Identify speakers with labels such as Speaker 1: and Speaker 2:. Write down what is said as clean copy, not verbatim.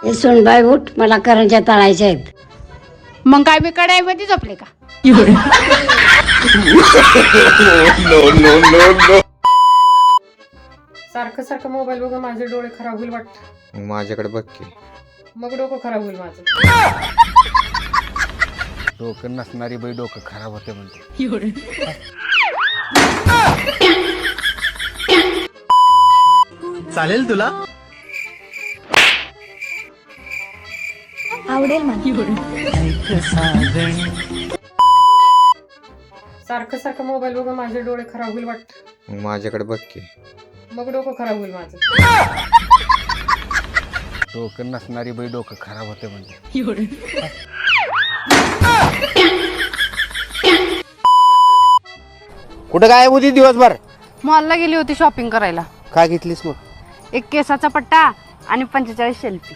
Speaker 1: हे सोनबाई उठ, मला करंज्या तळायच्या आहेत.
Speaker 2: मग काय मी कढाईमध्ये झोपले का?
Speaker 3: सारखं सारखं मोबाईल बघून माझे डोळे खराब होईल वाटतं.
Speaker 4: माझ्याकडे बघ की.
Speaker 3: मग डोकं खराब होईल माझं.
Speaker 4: डोकं नसणारी बाई डोकं खराब होते म्हणते.
Speaker 5: चालेल तुला?
Speaker 6: आवडेल मला.
Speaker 3: सारखं सारखं मोबाईल बघून माझे डोळे खराब होईल वाटतं.
Speaker 4: माझ्याकडे बघ की.
Speaker 3: मग डोकं खराब होईल माझं.
Speaker 4: डोकं नसणारी बाई डोकं खराब होते म्हणते.
Speaker 7: कुठं गायब होती दिवसभर?
Speaker 2: मॉलला गेली होती शॉपिंग करायला.
Speaker 7: काय घेतलीस मग?
Speaker 2: एक केसाचा पट्टा आणि 45 सेल्फी.